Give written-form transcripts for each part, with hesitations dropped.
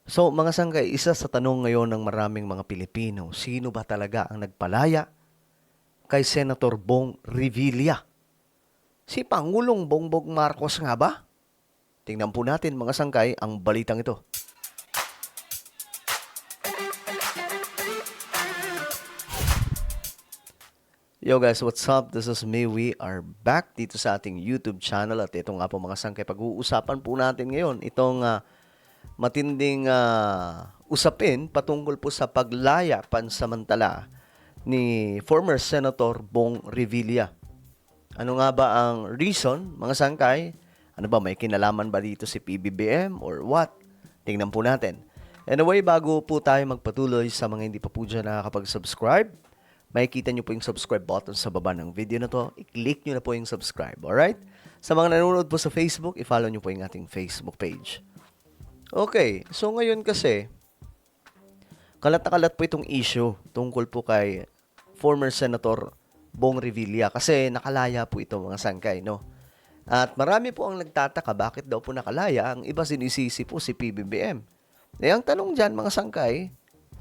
So mga sanggay, isa sa tanong ngayon ng maraming mga Pilipino, sino ba talaga ang nagpalaya kay Senator Bong Revilla? Si Pangulong Bongbong Marcos nga ba? Tingnan po natin mga sangkay ang balitang ito. Yo guys, what's up? This is me. We are back dito sa ating YouTube channel at ito nga po mga sangkay, pag-uusapan po natin ngayon itong matinding usapin patungkol po sa paglaya pansamantala ni former Senator Bong Revilla. Ano nga ba ang reason, mga sangkay? Ano ba, may kinalaman ba dito si PBBM or what? Tingnan po natin. Anyway, bago po tayo magpatuloy sa mga hindi pa po dyan nakakapag-subscribe, makikita nyo po yung subscribe button sa baba ng video na to. I-click nyo na po yung subscribe, alright? Sa mga nanonood po sa Facebook, i-follow nyo po yung ating Facebook page. Okay, so ngayon kasi, kalat na kalat po itong issue tungkol po kay former Senator Bong Revilla kasi nakalaya po ito mga sangkay, no? At marami po ang nagtataka bakit daw po nakalaya, ang iba sinisisi po si PBBM. Eh ang tanong dyan mga sangkay,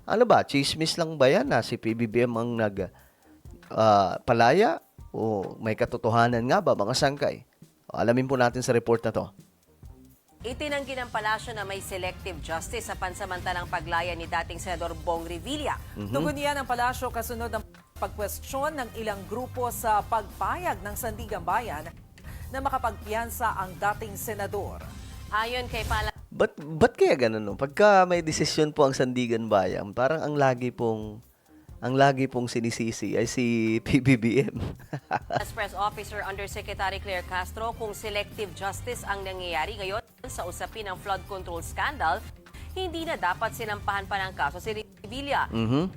ano ba, chismis lang ba yan na si PBBM ang palaya o may katotohanan nga ba mga sangkay? Alamin po natin sa report na to. Itinanggi ng palasyo na may selective justice sa pansamantalang paglaya ni dating Senador Bong Revilla. Tugon niya ng palasyo kasunod ng pagkwestiyon ng ilang grupo sa pagpayag ng Sandigan Bayan na makapagpiyansa ang dating senador. Ayon kay Palasyo, Ba't kaya ganun, no? Pagka may desisyon po ang Sandigan Bayan, parang ang lagi pong sinisisi ay si PBBM. as Press Officer Undersecretary Claire Castro, kung selective justice ang nangyayari ngayon sa usapin ng flood control scandal, hindi na dapat sinampahan pa ng kaso si Revilla.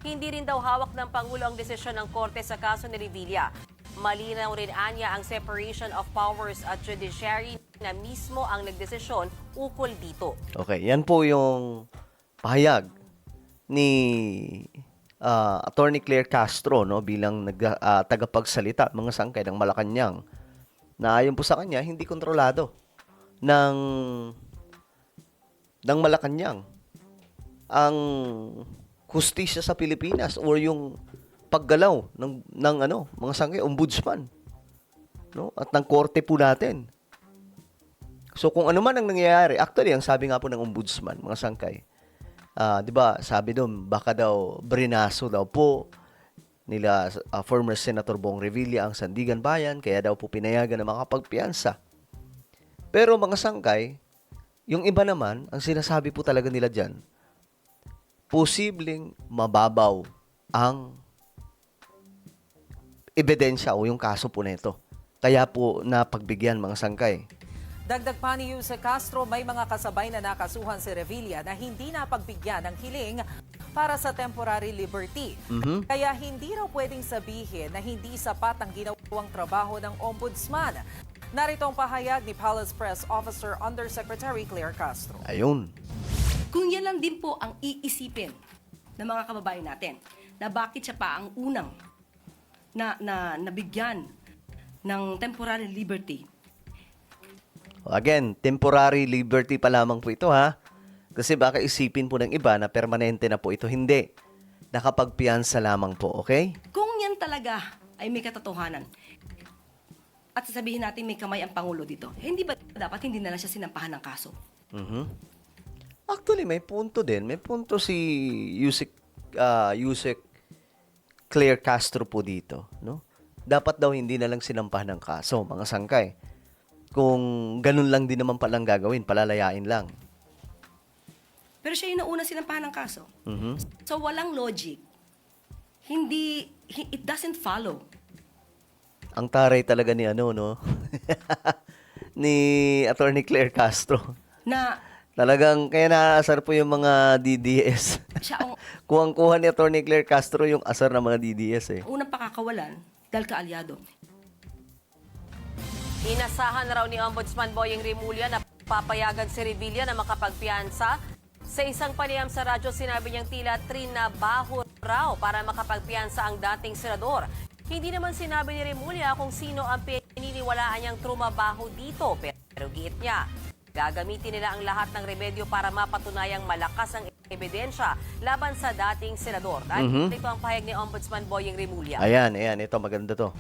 Hindi rin daw hawak ng Pangulo ang desisyon ng Korte sa kaso ni Revilla. Malinaw rin anya ang separation of powers at judiciary na mismo ang nagdesisyon ukol dito. Okay, yan po yung pahayag ni Attorney Claire Castro, no, bilang tagapagsalita mga sangkay ng Malacanang, na ayon po sa kanya hindi kontrolado ng Malacanang ang hustisya sa Pilipinas or yung paggalaw ng mga sangkay ombudsman, no, at ng korte po natin. So kung ano man ang nangyayari, actually ang sabi nga po ng ombudsman mga sangkay, 'di ba, sabi doon baka daw brinaso daw po nila former Senator Bong Revilla ang Sandigan Bayan kaya daw po pinayagan na makapagpiyansa. Pero mga sangkay, yung iba naman, ang sinasabi po talaga nila diyan, posibleng mababaw ang ebidensya o yung kaso po nito. Kaya po napagbigyan mga sangkay. Dagdag pa ni Jose Castro, may mga kasabay na nakasuhan si Revilla na hindi napagbigyan ng hiling para sa temporary liberty. Kaya hindi raw pwedeng sabihin na hindi sapat ang ginawang trabaho ng ombudsman. Narito ang pahayag ni Palace Press Officer Undersecretary Claire Castro. Ayun. Kung yan lang din po ang iisipin ng mga kababayan natin, na bakit siya pa ang unang na nabigyan ng temporary liberty. Again, temporary liberty pa lamang po ito, ha? Kasi baka isipin po ng iba na permanente na po ito. Hindi. Nakapagpiyansa lamang po, okay? Kung yan talaga ay may katotohanan, at sasabihin natin may kamay ang Pangulo dito, hindi ba dapat hindi na lang siya sinampahan ng kaso? Actually, may punto din. May punto si Yusek Claire Castro po dito, no? Dapat daw hindi na lang sinampahan ng kaso, mga sangkay. Kung ganun lang din naman palang gagawin, palalayain lang. Pero siya yung nauna sinampahan ng kaso. So walang logic. It doesn't follow. Ang taray talaga ni no? Ni Attorney Claire Castro. Na Talagang kaya naaasar po yung mga DDS. siya ang Kuhang-kuha ni Attorney Claire Castro yung asar ng mga DDS eh. unang pakakawalan dahil kaalyado. Inasahan na raw ni Ombudsman Boyeng Rimulya na papayagan si Revilla na makapagpiyansa. Sa isang panayam sa radyo, sinabi niyang tila trinabaho raw para makapagpiyansa ang dating senador. Hindi naman sinabi ni Rimulya kung sino ang pininiwalaan niyang trumabaho dito. Pero giit niya, Gagamitin nila ang lahat ng remedyo para mapatunayang malakas ang ebidensya laban sa dating senador. Ito ang pahayag ni Ombudsman Boyeng Rimulya. Ayan, ito maganda to.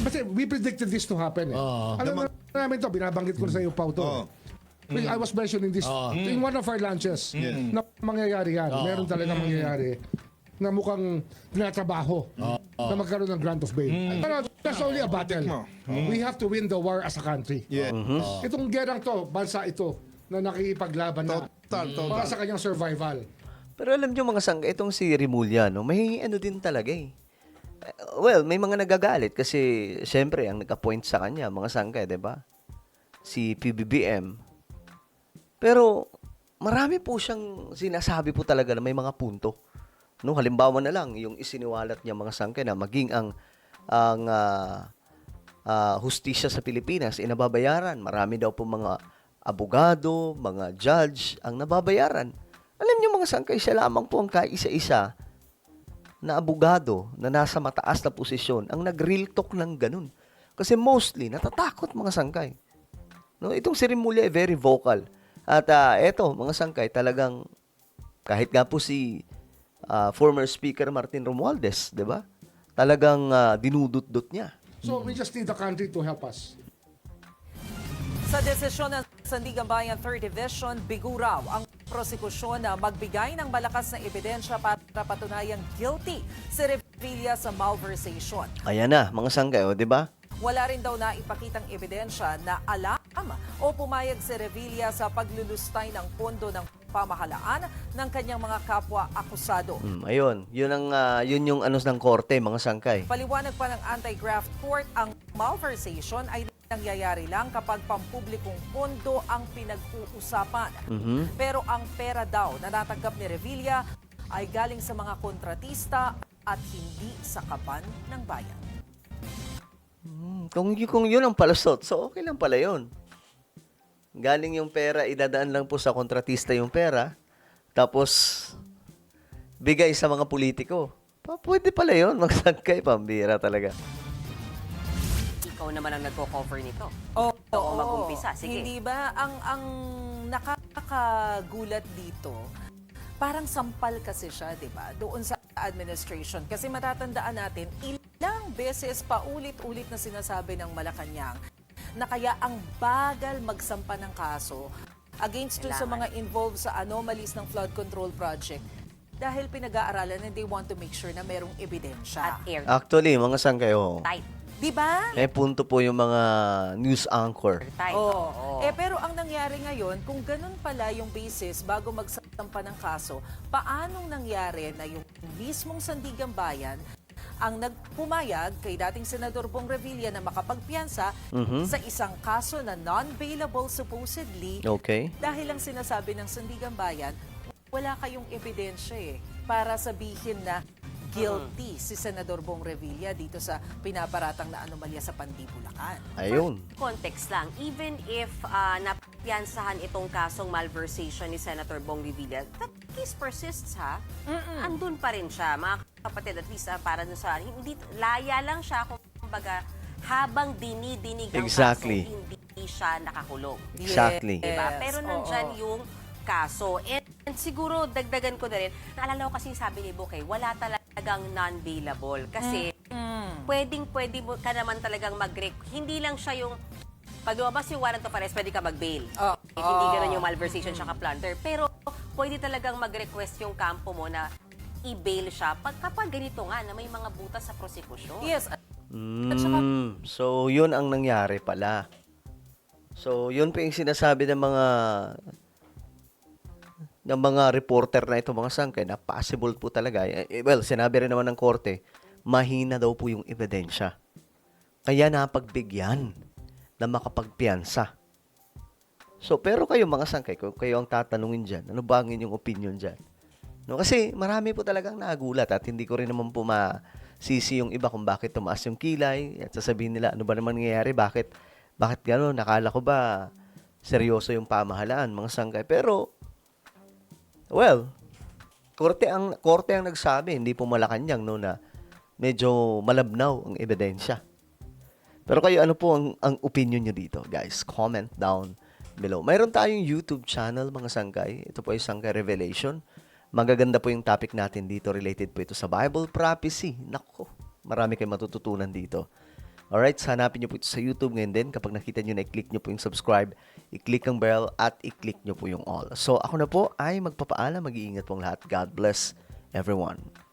Kasi we predicted this to happen. Alam na namin to, binabanggit ko na sa iyo, Pao, to. I was mentioning this in one of our lunches na mangyayari yan. Meron talaga mangyayari na mukhang tinatrabaho na magkaroon ng grant of bail. Pero that's only a battle. We have to win the war as a country. Itong gerang to, bansa ito, na nakikipaglaban na para sa kanyang survival. Pero alam nyo mga sangka, itong si Rimulya, no, may ano din talaga eh. Well, may mga nagagalit kasi syempre ang nag-appoint sa kanya, mga sangka, 'di ba? Si PBBM. Pero marami po siyang sinasabi po talaga na may mga punto. No, halimbawa na lang yung isiniwalat niya mga sangka na maging ang hustisya sa Pilipinas ay nababayaran. Marami daw po mga abogado, mga judge ang nababayaran. Alam niyo mga sangkay, siya lamang po ang kaisa-isa na abogado na nasa mataas na posisyon ang nag-real talk ng ganun. Kasi mostly, natatakot mga sangkay. No, itong si Rimulya ay very vocal. At eto, mga sangkay, talagang kahit nga po si former Speaker Martin Romualdez, di ba? Talagang dinudot-dot niya. So we just need the country to help us. Sa desisyon ng Sandigan Bayan 3rd Division, bigo raw ang prosekusyon na magbigay ng malakas na ebidensya para patunayang guilty si Revilla sa malversation. Ayan na, mga sangkay, di ba? Wala rin daw na ipakitang ebidensya na alam o pumayag si Revilla sa paglulustay ng pondo ng pamahalaan ng kanyang mga kapwa akusado. Ayun, yun yung anos ng korte, mga sangkay. Paliwanag pa ng anti-graft court, ang malversation ay nangyayari lang kapag pampublikong pondo ang pinag-uusapan. Pero ang pera daw na natanggap ni Revilla ay galing sa mga kontratista at hindi sa kaban ng bayan. Kung yun ang palusot, so okay lang pala yun. Galing yung pera, idadaan lang po sa kontratista yung pera, tapos bigay sa mga politiko. Pwede pala yun, magsangkay, pambira talaga. Ikaw naman ang nagko-cover nito. Oo, mag-umpisa. Sige. Hindi ba ang nakakagulat dito, parang sampal kasi siya, 'di ba? Doon sa administration kasi matatandaan natin ilang beses paulit-ulit na sinasabi ng Malacanang na kaya ang bagal magsampa ng kaso against dun sa mga involved sa anomalies ng flood control project dahil pinag-aaralan and they want to make sure na merong ebidensya. At air Actually, mga sangkay, tight. Di ba? may punto po yung mga news anchor. Tight. Oo. Pero ang nangyari ngayon, kung ganun pala yung basis bago magsampa ng kaso, paanong nangyari na yung mismong Sandigan Bayan ang nagpumayag kay dating Senador Bong Revilla na makapagpiyansa sa isang kaso na non-bailable supposedly Okay. dahil lang sinasabi ng Sandigan Bayan, wala kayong ebidensya para sabihin na guilty si Senador Bong Revilla dito sa pinaparatang na anomalya sa Pandi, Bulacan. Ayun. Context lang, even if napiyansahan itong kasong malversation ni Senator Bong Revilla, that case persists ha. Andun pa rin siya, mga kapatid, at least para dun sa, hindi, laya lang siya, kumbaga, habang dinidinig ang Exactly. kaso, hindi siya nakakulong. Exactly. Diba? Pero nandyan oo. yung kaso. And siguro, dagdagan ko na rin, naalala ko kasi sabi ni Bukay, wala talagang non-bailable. Kasi, pwede mo ka naman talagang hindi lang siya yung, pag lumabas yung warrant of arrest, pwede ka mag-bail. Hindi ganun yung malversation tsaka plunder. Pero, pwede talagang mag-request yung kampo mo na i-bail siya kapag ganito nga, na may mga butas sa prosekusyon. Yes. So, yun ang nangyari pala. So, yun pa yung sinasabi ng mga reporter na ito, mga sangkay, na possible po talaga. Well, sinabi rin naman ng korte, mahina daw po yung ebidensya. Kaya napagbigyan na makapagpiyansa. So, pero kayo mga sangkay, kung kayo ang tatanungin dyan, ano ba ang inyong opinion dyan? No, kasi marami po talagang nagulat at hindi ko rin naman po masisi yung iba kung bakit tumaas yung kilay at sasabihin nila, ano ba naman nangyayari? Bakit gano'n? Nakala ko ba seryoso yung pamahalaan, mga sangkay? Pero, well, korte ang nagsabi, hindi po Malacanang, no, na medyo malabnaw ang ebidensya. Pero kayo, ano po ang opinion nyo dito, guys? Comment down below. Mayroon tayong YouTube channel, mga sangkay. Ito po ay Sangkay Revelation. Magaganda po yung topic natin dito. Related po ito sa Bible prophecy. Nako, marami kayong matututunan dito. Alright, hanapin nyo po ito sa YouTube ngayon din. Kapag nakita nyo na, i-click nyo po yung subscribe, i-click ang bell, at i-click nyo po yung all. So, ako na po ay magpapaalam. Mag-iingat pong lahat. God bless everyone.